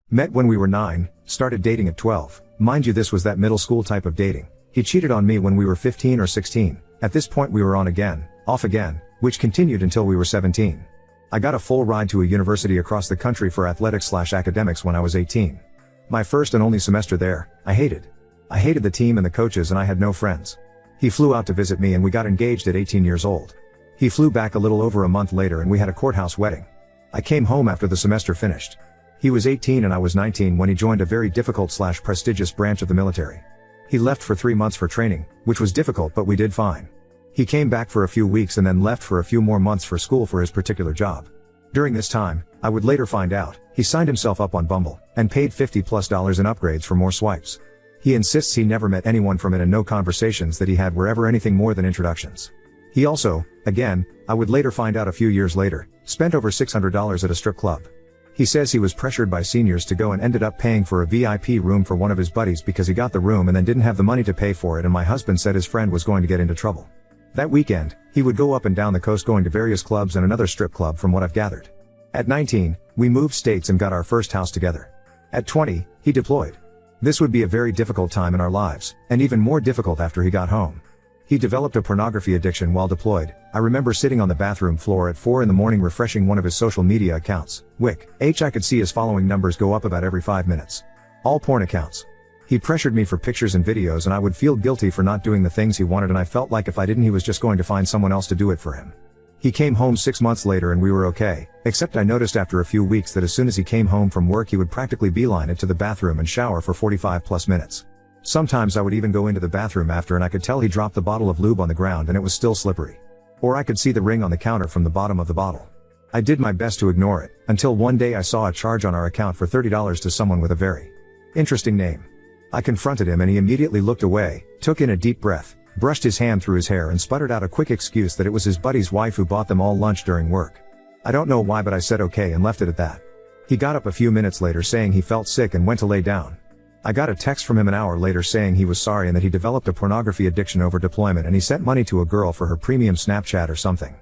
Met when we were 9, started dating at 12. Mind you, this was that middle school type of dating. He cheated on me when we were 15 or 16. At this point we were on again, off again, which continued until we were 17. I got a full ride to a university across the country for athletics/academics when I was 18. My first and only semester there, I hated the team and the coaches, and I had no friends. He flew out to visit me and we got engaged at 18 years old. He flew back a little over a month later and we had a courthouse wedding. I came home after the semester finished. He was 18 and I was 19 when he joined a very difficult/prestigious branch of the military. He left for 3 months for training, which was difficult, but we did fine. He came back for a few weeks and then left for a few more months for school for his particular job. During this time, I would later find out, he signed himself up on Bumble, and paid $50+ in upgrades for more swipes. He insists he never met anyone from it and no conversations that he had were ever anything more than introductions. He also, again, I would later find out a few years later, spent over $600 at a strip club. He says he was pressured by seniors to go and ended up paying for a VIP room for one of his buddies because he got the room and then didn't have the money to pay for it, and my husband said his friend was going to get into trouble. That weekend, he would go up and down the coast going to various clubs and another strip club from what I've gathered. At 19, we moved states and got our first house together. At 20, he deployed. This would be a very difficult time in our lives, and even more difficult after he got home. He developed a pornography addiction while deployed. I remember sitting on the bathroom floor at 4 in the morning refreshing one of his social media accounts, Wick. I could see his following numbers go up about every 5 minutes. All porn accounts. He pressured me for pictures and videos and I would feel guilty for not doing the things he wanted, and I felt like if I didn't he was just going to find someone else to do it for him. He came home 6 months later and we were okay, except I noticed after a few weeks that as soon as he came home from work he would practically beeline it to the bathroom and shower for 45+ minutes. Sometimes I would even go into the bathroom after and I could tell he dropped the bottle of lube on the ground and it was still slippery. Or I could see the ring on the counter from the bottom of the bottle. I did my best to ignore it, until one day I saw a charge on our account for $30 to someone with a very interesting name. I confronted him and he immediately looked away, took in a deep breath, brushed his hand through his hair and sputtered out a quick excuse that it was his buddy's wife who bought them all lunch during work. I don't know why, but I said okay and left it at that. He got up a few minutes later saying he felt sick and went to lay down. I got a text from him an hour later saying he was sorry and that he developed a pornography addiction over deployment and he sent money to a girl for her premium Snapchat or something.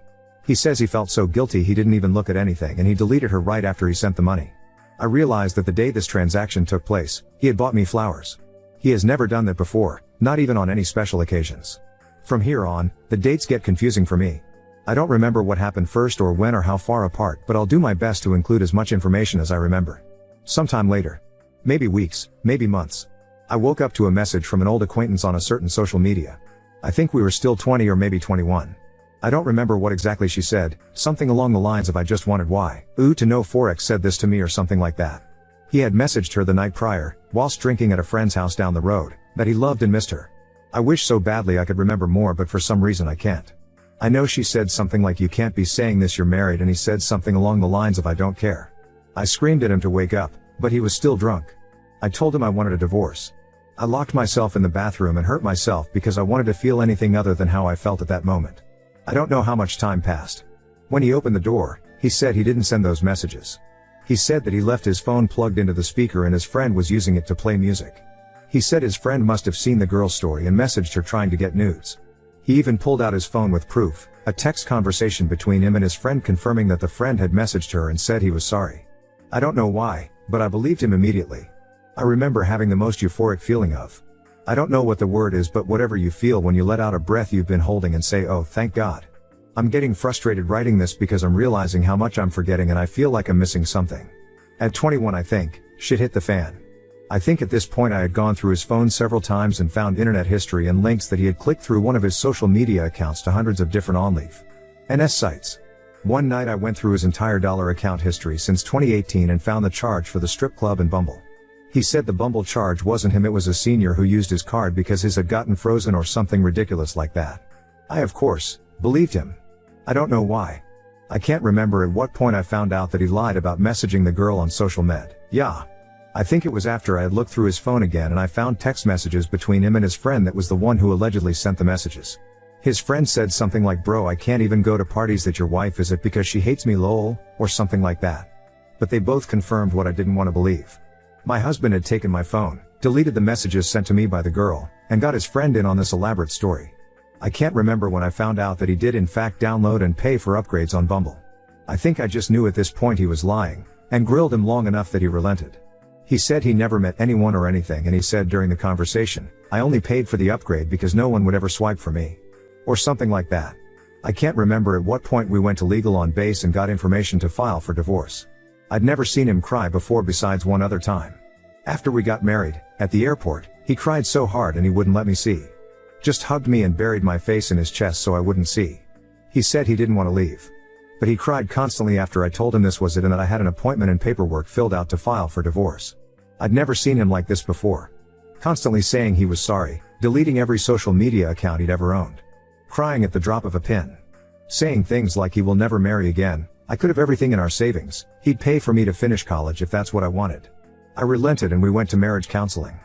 He says he felt so guilty he didn't even look at anything and he deleted her right after he sent the money. I realized that the day this transaction took place, he had bought me flowers. He has never done that before, not even on any special occasions. From here on, the dates get confusing for me. I don't remember what happened first or when or how far apart, but I'll do my best to include as much information as I remember. Sometime later. Maybe weeks, maybe months. I woke up to a message from an old acquaintance on a certain social media. I think we were still 20 or maybe 21. I don't remember what exactly she said, something along the lines of I just wanted to know Forex said this to me or something like that. He had messaged her the night prior, whilst drinking at a friend's house down the road, that he loved and missed her. I wish so badly I could remember more, but for some reason I can't. I know she said something like you can't be saying this, you're married, and he said something along the lines of I don't care. I screamed at him to wake up, but he was still drunk. I told him I wanted a divorce. I locked myself in the bathroom and hurt myself because I wanted to feel anything other than how I felt at that moment. I don't know how much time passed. When he opened the door, he said he didn't send those messages. He said that he left his phone plugged into the speaker and his friend was using it to play music. He said his friend must have seen the girl's story and messaged her trying to get nudes. He even pulled out his phone with proof, a text conversation between him and his friend confirming that the friend had messaged her and said he was sorry. I don't know why, but I believed him immediately. I remember having the most euphoric feeling of, I don't know what the word is, but whatever you feel when you let out a breath you've been holding and say, oh thank God. I'm getting frustrated writing this because I'm realizing how much I'm forgetting and I feel like I'm missing something. At 21 I think, shit hit the fan. I think at this point I had gone through his phone several times and found internet history and links that he had clicked through one of his social media accounts to hundreds of different OnlyFans sites. One night I went through his entire dollar account history since 2018 and found the charge for the strip club and Bumble. He said the Bumble charge wasn't him, it was a senior who used his card because his had gotten frozen or something ridiculous like that. I of course, believed him. I don't know why. I can't remember at what point I found out that he lied about messaging the girl on social med. Yeah. I think it was after I had looked through his phone again and I found text messages between him and his friend that was the one who allegedly sent the messages. His friend said something like, bro, I can't even go to parties that your wife is at because she hates me lol, or something like that. But they both confirmed what I didn't want to believe. My husband had taken my phone, deleted the messages sent to me by the girl, and got his friend in on this elaborate story. I can't remember when I found out that he did in fact download and pay for upgrades on Bumble. I think I just knew at this point he was lying, and grilled him long enough that he relented. He said he never met anyone or anything, and he said during the conversation, I only paid for the upgrade because no one would ever swipe for me. Or something like that. I can't remember at what point we went to Legal on Base and got information to file for divorce. I'd never seen him cry before besides one other time. After we got married, at the airport, he cried so hard and he wouldn't let me see. Just hugged me and buried my face in his chest so I wouldn't see. He said he didn't want to leave. But he cried constantly after I told him this was it and that I had an appointment and paperwork filled out to file for divorce. I'd never seen him like this before. Constantly saying he was sorry, deleting every social media account he'd ever owned. Crying at the drop of a pin. Saying things like he will never marry again, I could have everything in our savings, he'd pay for me to finish college if that's what I wanted. I relented and we went to marriage counseling.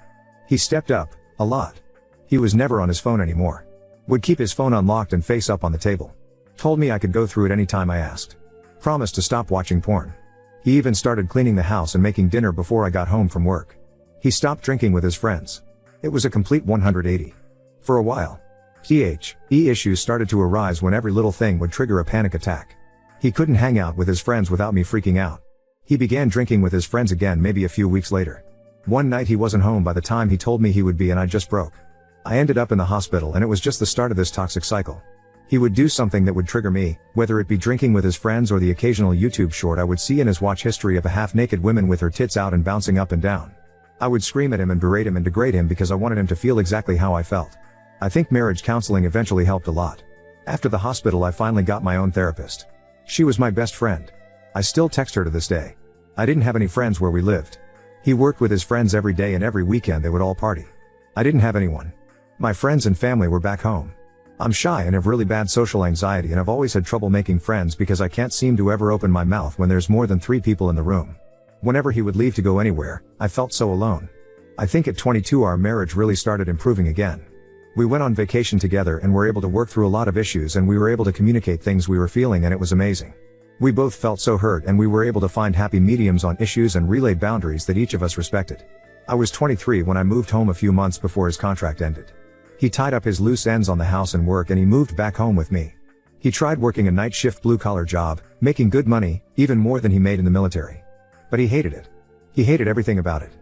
He stepped up, a lot. He was never on his phone anymore. Would keep his phone unlocked and face up on the table. Told me I could go through it any time I asked. Promised to stop watching porn. He even started cleaning the house and making dinner before I got home from work. He stopped drinking with his friends. It was a complete 180. For a while. Issues started to arise when every little thing would trigger a panic attack. He couldn't hang out with his friends without me freaking out. He began drinking with his friends again maybe a few weeks later. One night he wasn't home by the time he told me he would be and I just broke. I ended up in the hospital and it was just the start of this toxic cycle. He would do something that would trigger me, whether it be drinking with his friends or the occasional YouTube short I would see in his watch history of a half-naked woman with her tits out and bouncing up and down. I would scream at him and berate him and degrade him because I wanted him to feel exactly how I felt. I think marriage counseling eventually helped a lot. After the hospital I finally got my own therapist. She was my best friend. I still text her to this day. I didn't have any friends where we lived. He worked with his friends every day and every weekend they would all party. I didn't have anyone. My friends and family were back home. I'm shy and have really bad social anxiety and I've always had trouble making friends because I can't seem to ever open my mouth when there's more than 3 people in the room. Whenever he would leave to go anywhere, I felt so alone. I think at 22 our marriage really started improving again. We went on vacation together and were able to work through a lot of issues and we were able to communicate things we were feeling and it was amazing. We both felt so hurt and we were able to find happy mediums on issues and relay boundaries that each of us respected. I was 23 when I moved home a few months before his contract ended. He tied up his loose ends on the house and work and he moved back home with me. He tried working a night shift blue-collar job, making good money, even more than he made in the military. But he hated it. He hated everything about it.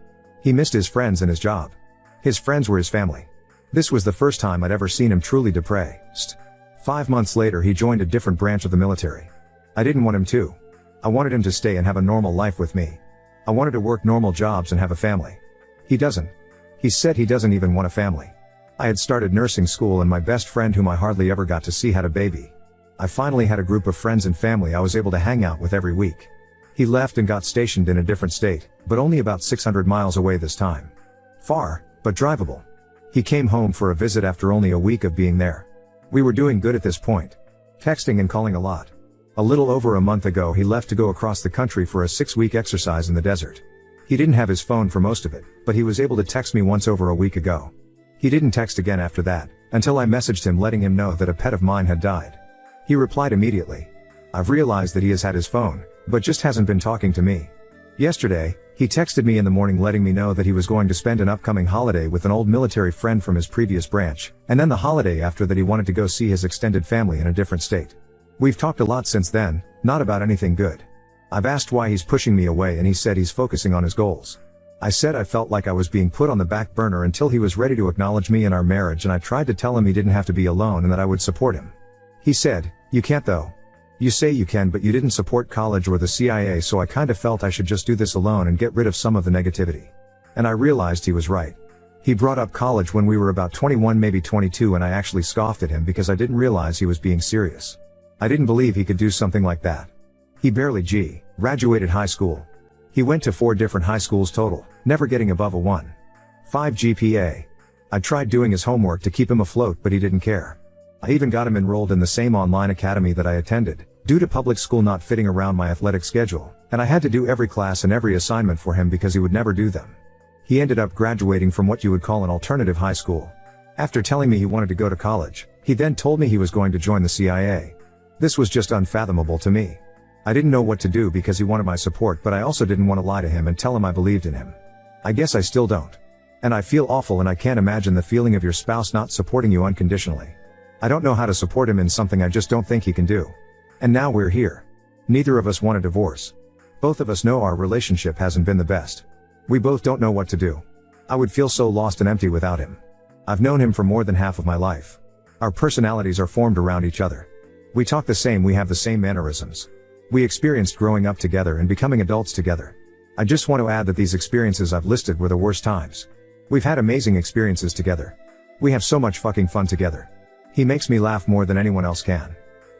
He missed his friends and his job. His friends were his family. This was the first time I'd ever seen him truly depressed. 5 months later he joined a different branch of the military. I didn't want him to. I wanted him to stay and have a normal life with me. I wanted to work normal jobs and have a family. He doesn't. He said he doesn't even want a family. I had started nursing school and my best friend whom I hardly ever got to see had a baby. I finally had a group of friends and family I was able to hang out with every week. He left and got stationed in a different state, but only about 600 miles away this time. Far, but drivable. He came home for a visit after only a week of being there. We were doing good at this point. Texting and calling a lot. A little over a month ago he left to go across the country for a 6-week exercise in the desert. He didn't have his phone for most of it, but he was able to text me once over a week ago. He didn't text again after that, until I messaged him letting him know that a pet of mine had died. He replied immediately. I've realized that he has had his phone, but just hasn't been talking to me. Yesterday, he texted me in the morning letting me know that he was going to spend an upcoming holiday with an old military friend from his previous branch, and then the holiday after that he wanted to go see his extended family in a different state. We've talked a lot since then, not about anything good. I've asked why he's pushing me away and he said he's focusing on his goals. I said I felt like I was being put on the back burner until he was ready to acknowledge me and our marriage, and I tried to tell him he didn't have to be alone and that I would support him. He said, "You can't though. You say you can, but you didn't support college or the CIA, so I kinda felt I should just do this alone and get rid of some of the negativity." And I realized he was right. He brought up college when we were about 21, maybe 22, and I actually scoffed at him because I didn't realize he was being serious. I didn't believe he could do something like that. He barely graduated high school. He went to 4 different high schools total, never getting above a 1.5 GPA. I tried doing his homework to keep him afloat, but he didn't care. I even got him enrolled in the same online academy that I attended, due to public school not fitting around my athletic schedule, and I had to do every class and every assignment for him because he would never do them. He ended up graduating from what you would call an alternative high school. After telling me he wanted to go to college, he then told me he was going to join the CIA. This was just unfathomable to me. I didn't know what to do because he wanted my support, but I also didn't want to lie to him and tell him I believed in him. I guess I still don't. And I feel awful, and I can't imagine the feeling of your spouse not supporting you unconditionally. I don't know how to support him in something I just don't think he can do. And now we're here. Neither of us want a divorce. Both of us know our relationship hasn't been the best. We both don't know what to do. I would feel so lost and empty without him. I've known him for more than half of my life. Our personalities are formed around each other. We talk the same, we have the same mannerisms. We experienced growing up together and becoming adults together. I just want to add that these experiences I've listed were the worst times. We've had amazing experiences together. We have so much fucking fun together. He makes me laugh more than anyone else can.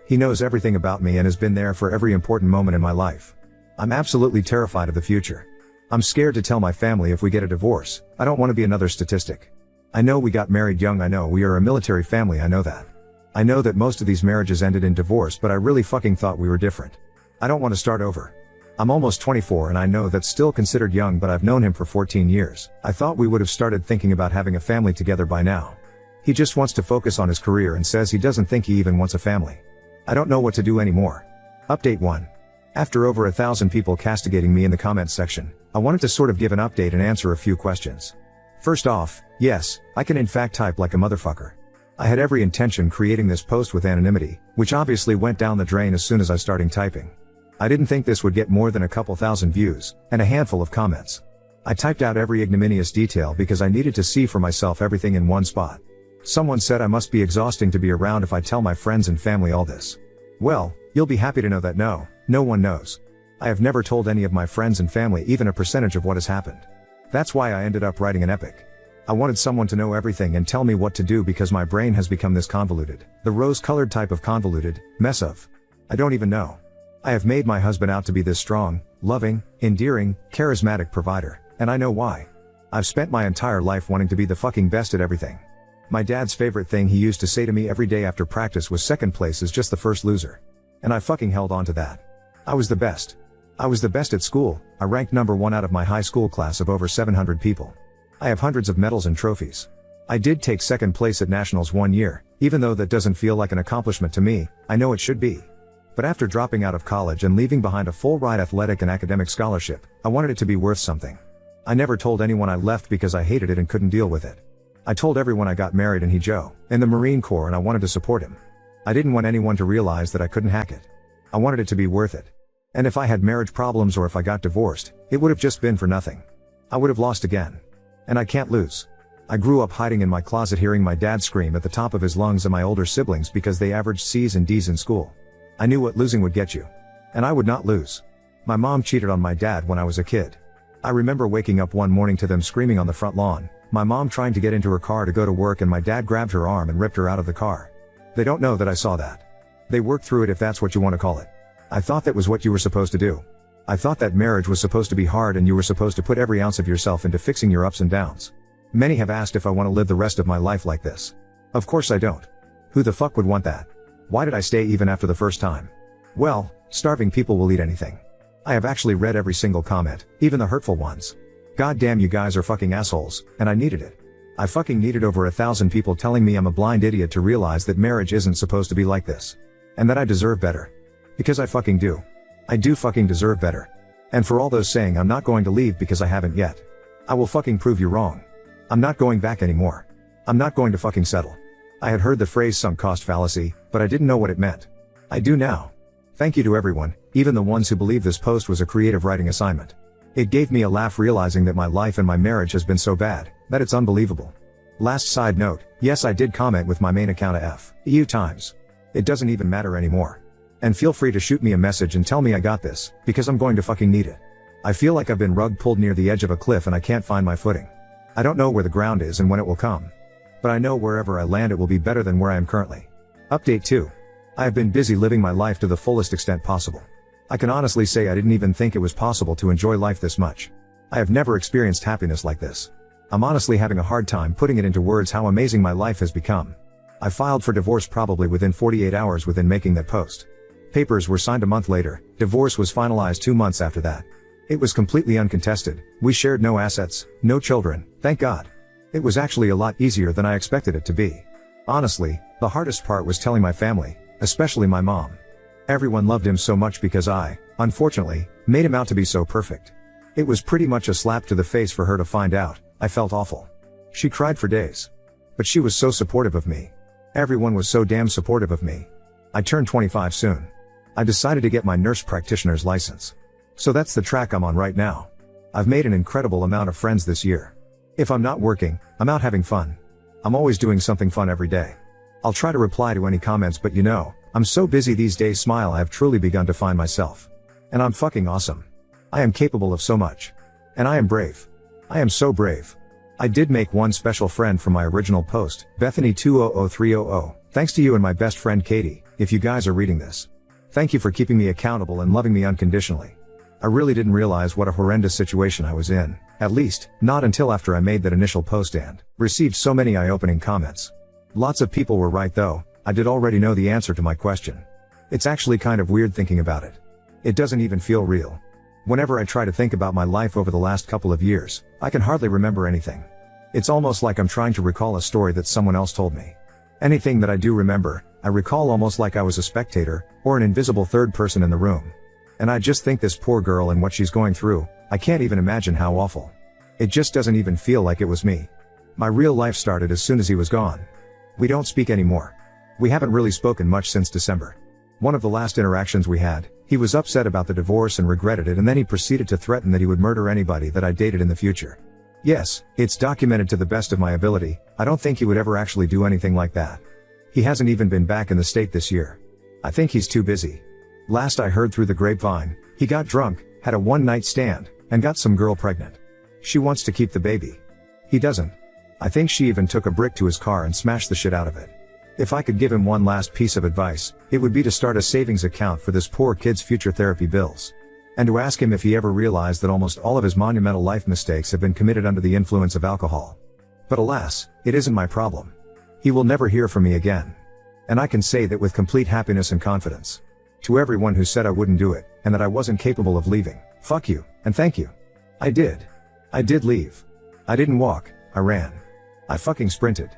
He knows everything about me and has been there for every important moment in my life. I'm absolutely terrified of the future. I'm scared to tell my family if we get a divorce. I don't want to be another statistic. I know we got married young, I know we are a military family, I know that. I know that most of these marriages ended in divorce, but I really fucking thought we were different. I don't want to start over. I'm almost 24 and I know that's still considered young, but I've known him for 14 years. I thought we would have started thinking about having a family together by now. He just wants to focus on his career and says he doesn't think he even wants a family. I don't know what to do anymore. Update 1. After over 1,000 people castigating me in the comments section, I wanted to sort of give an update and answer a few questions. First off, yes, I can in fact type like a motherfucker. I had every intention creating this post with anonymity, which obviously went down the drain as soon as I started typing. I didn't think this would get more than a couple thousand views, and a handful of comments. I typed out every ignominious detail because I needed to see for myself everything in one spot. Someone said I must be exhausting to be around if I tell my friends and family all this. Well, you'll be happy to know that no one knows. I have never told any of my friends and family even a percentage of what has happened. That's why I ended up writing an epic. I wanted someone to know everything and tell me what to do because my brain has become this convoluted, the rose-colored type of convoluted, mess of. I don't even know. I have made my husband out to be this strong, loving, endearing, charismatic provider, and I know why. I've spent my entire life wanting to be the fucking best at everything. My dad's favorite thing he used to say to me every day after practice was second place is just the first loser. And I fucking held on to that. I was the best. I was the best at school. I ranked number 1 out of my high school class of over 700 people. I have hundreds of medals and trophies. I did take second place at nationals one year, even though that doesn't feel like an accomplishment to me, I know it should be. But after dropping out of college and leaving behind a full-ride athletic and academic scholarship, I wanted it to be worth something. I never told anyone I left because I hated it and couldn't deal with it. I told everyone I got married and he Joe, in the Marine Corps, and I wanted to support him. I didn't want anyone to realize that I couldn't hack it. I wanted it to be worth it. And if I had marriage problems or if I got divorced, it would have just been for nothing. I would have lost again. And I can't lose. I grew up hiding in my closet hearing my dad scream at the top of his lungs at my older siblings because they averaged C's and D's in school. I knew what losing would get you. And I would not lose. My mom cheated on my dad when I was a kid. I remember waking up one morning to them screaming on the front lawn, my mom trying to get into her car to go to work, and my dad grabbed her arm and ripped her out of the car. They don't know that I saw that. They worked through it, if that's what you want to call it. I thought that was what you were supposed to do. I thought that marriage was supposed to be hard and you were supposed to put every ounce of yourself into fixing your ups and downs. Many have asked if I want to live the rest of my life like this. Of course I don't. Who the fuck would want that? Why did I stay even after the first time? Well, starving people will eat anything. I have actually read every single comment, even the hurtful ones. God damn, you guys are fucking assholes, and I needed it. I fucking needed over 1,000 people telling me I'm a blind idiot to realize that marriage isn't supposed to be like this. And that I deserve better. Because I fucking do. I do fucking deserve better. And for all those saying I'm not going to leave because I haven't yet. I will fucking prove you wrong. I'm not going back anymore. I'm not going to fucking settle. I had heard the phrase sunk cost fallacy, but I didn't know what it meant. I do now. Thank you to everyone, even the ones who believe this post was a creative writing assignment. It gave me a laugh realizing that my life and my marriage has been so bad, that it's unbelievable. Last side note, yes, I did comment with my main account a few times. It doesn't even matter anymore. And feel free to shoot me a message and tell me I got this, because I'm going to fucking need it. I feel like I've been rug pulled near the edge of a cliff and I can't find my footing. I don't know where the ground is and when it will come. But I know wherever I land it will be better than where I am currently. Update 2. I have been busy living my life to the fullest extent possible. I can honestly say I didn't even think it was possible to enjoy life this much. I have never experienced happiness like this. I'm honestly having a hard time putting it into words how amazing my life has become. I filed for divorce probably within 48 hours within making that post. Papers were signed a month later, divorce was finalized 2 months after that. It was completely uncontested, we shared no assets, no children, thank God. It was actually a lot easier than I expected it to be. Honestly, the hardest part was telling my family, especially my mom. Everyone loved him so much because I, unfortunately, made him out to be so perfect. It was pretty much a slap to the face for her to find out. I felt awful. She cried for days. But she was so supportive of me. Everyone was so damn supportive of me. I turned 25 soon. I decided to get my nurse practitioner's license. So that's the track I'm on right now. I've made an incredible amount of friends this year. If I'm not working, I'm out having fun. I'm always doing something fun every day. I'll try to reply to any comments, but I'm so busy these days. Smile. I have truly begun to find myself. And I'm fucking awesome. I am capable of so much. And I am brave. I am so brave. I did make one special friend from my original post, Bethany200300. Thanks to you and my best friend Katie, if you guys are reading this. Thank you for keeping me accountable and loving me unconditionally. I really didn't realize what a horrendous situation I was in, at least, not until after I made that initial post and received so many eye-opening comments. Lots of people were right though. I did already know the answer to my question. It's actually kind of weird thinking about it. It doesn't even feel real. Whenever I try to think about my life over the last couple of years, I can hardly remember anything. It's almost like I'm trying to recall a story that someone else told me. Anything that I do remember, I recall almost like I was a spectator, or an invisible third person in the room. And I just think this poor girl and what she's going through, I can't even imagine how awful. It just doesn't even feel like it was me. My real life started as soon as he was gone. We don't speak anymore. We haven't really spoken much since December. One of the last interactions we had, he was upset about the divorce and regretted it, and then he proceeded to threaten that he would murder anybody that I dated in the future. Yes, it's documented to the best of my ability. I don't think he would ever actually do anything like that. He hasn't even been back in the state this year. I think he's too busy. Last I heard through the grapevine, he got drunk, had a one-night stand, and got some girl pregnant. She wants to keep the baby. He doesn't. I think she even took a brick to his car and smashed the shit out of it. If I could give him one last piece of advice, it would be to start a savings account for this poor kid's future therapy bills. And to ask him if he ever realized that almost all of his monumental life mistakes have been committed under the influence of alcohol. But alas, it isn't my problem. He will never hear from me again. And I can say that with complete happiness and confidence. To everyone who said I wouldn't do it, and that I wasn't capable of leaving, fuck you, and thank you. I did. I did leave. I didn't walk, I ran. I fucking sprinted.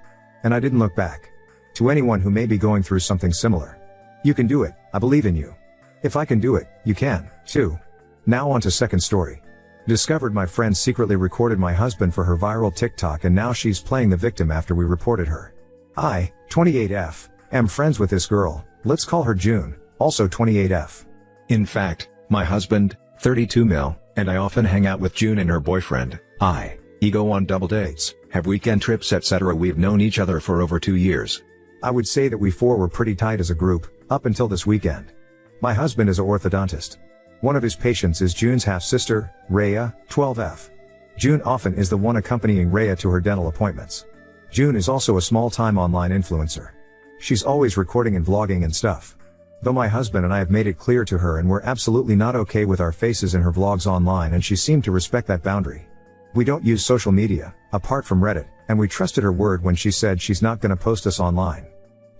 And I didn't look back. To anyone who may be going through something similar. You can do it, I believe in you. If I can do it, you can, too. Now on to second story. Discovered my friend secretly recorded my husband for her viral TikTok, and now she's playing the victim after we reported her. I, 28F, am friends with this girl, let's call her June, also 28F. In fact, my husband, 32 mil, and I often hang out with June and her boyfriend, go on double dates, have weekend trips, etc. We've known each other for over 2 years. I would say that we four were pretty tight as a group, up until this weekend. My husband is an orthodontist. One of his patients is June's half-sister, Rhea, 12F. June often is the one accompanying Rhea to her dental appointments. June is also a small-time online influencer. She's always recording and vlogging and stuff. Though my husband and I have made it clear to her and we're absolutely not okay with our faces in her vlogs online, and she seemed to respect that boundary. We don't use social media, apart from Reddit, and we trusted her word when she said she's not gonna post us online.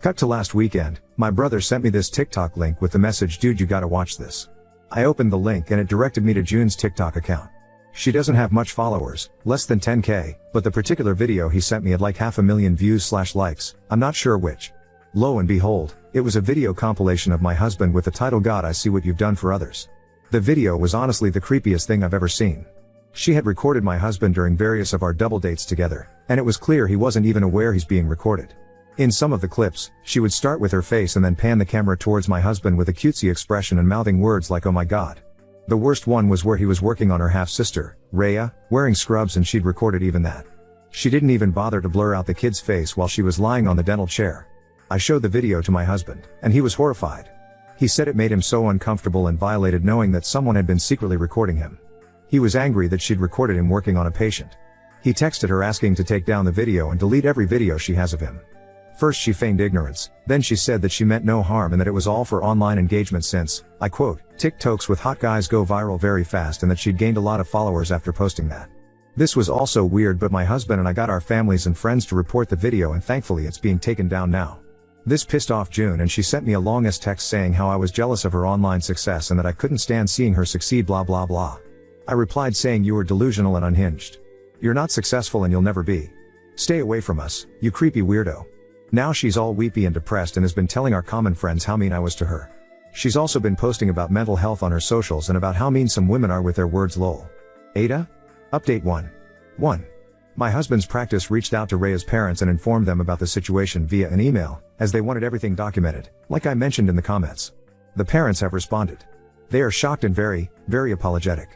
Cut to last weekend, my brother sent me this TikTok link with the message, "Dude, you gotta watch this." I opened the link and it directed me to June's TikTok account. She doesn't have much followers, less than 10K, but the particular video he sent me had like 500,000 views/likes, I'm not sure which. Lo and behold, it was a video compilation of my husband with the title "God, I See What You've Done for Others." The video was honestly the creepiest thing I've ever seen. She had recorded my husband during various of our double dates together, and it was clear he wasn't even aware he's being recorded. In some of the clips, she would start with her face and then pan the camera towards my husband with a cutesy expression and mouthing words like "oh my god." The worst one was where he was working on her half-sister, Rhea, wearing scrubs, and she'd recorded even that. She didn't even bother to blur out the kid's face while she was lying on the dental chair. I showed the video to my husband, and he was horrified. He said it made him so uncomfortable and violated knowing that someone had been secretly recording him. He was angry that she'd recorded him working on a patient. He texted her asking to take down the video and delete every video she has of him. First she feigned ignorance, then she said that she meant no harm and that it was all for online engagement since, I quote, "TikToks with hot guys go viral very fast," and that she'd gained a lot of followers after posting that. This was also weird, but my husband and I got our families and friends to report the video, and thankfully it's being taken down now. This pissed off June, and she sent me a long-ass text saying how I was jealous of her online success and that I couldn't stand seeing her succeed, blah blah blah. I replied saying, "You are delusional and unhinged. You're not successful and you'll never be. Stay away from us, you creepy weirdo." Now she's all weepy and depressed and has been telling our common friends how mean I was to her. She's also been posting about mental health on her socials and about how mean some women are with their words, lol. Ada? Update 1. My husband's practice reached out to Rhea's parents and informed them about the situation via an email, as they wanted everything documented, like I mentioned in the comments. The parents have responded. They are shocked and very, very apologetic.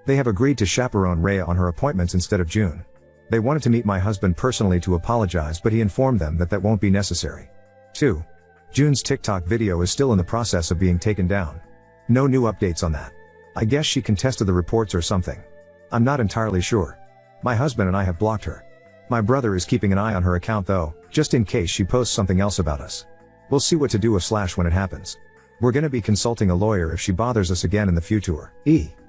They have agreed to chaperone Rhea on her appointments instead of June. They wanted to meet my husband personally to apologize, but he informed them that that won't be necessary. 2. June's TikTok video is still in the process of being taken down. No new updates on that. I guess she contested the reports or something. I'm not entirely sure. My husband and I have blocked her. My brother is keeping an eye on her account though, just in case she posts something else about us. We'll see what to do with / when it happens. We're gonna be consulting a lawyer if she bothers us again in the future.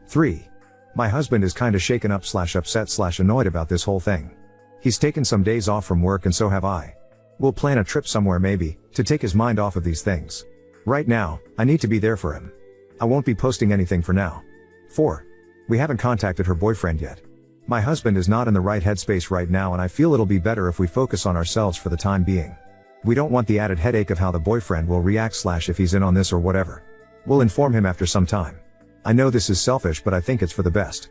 3. My husband is kinda shaken up / upset / annoyed about this whole thing. He's taken some days off from work and so have I. We'll plan a trip somewhere maybe, to take his mind off of these things. Right now, I need to be there for him. I won't be posting anything for now. 4. We haven't contacted her boyfriend yet. My husband is not in the right headspace right now and I feel it'll be better if we focus on ourselves for the time being. We don't want the added headache of how the boyfriend will react / if he's in on this or whatever. We'll inform him after some time. I know this is selfish but I think it's for the best.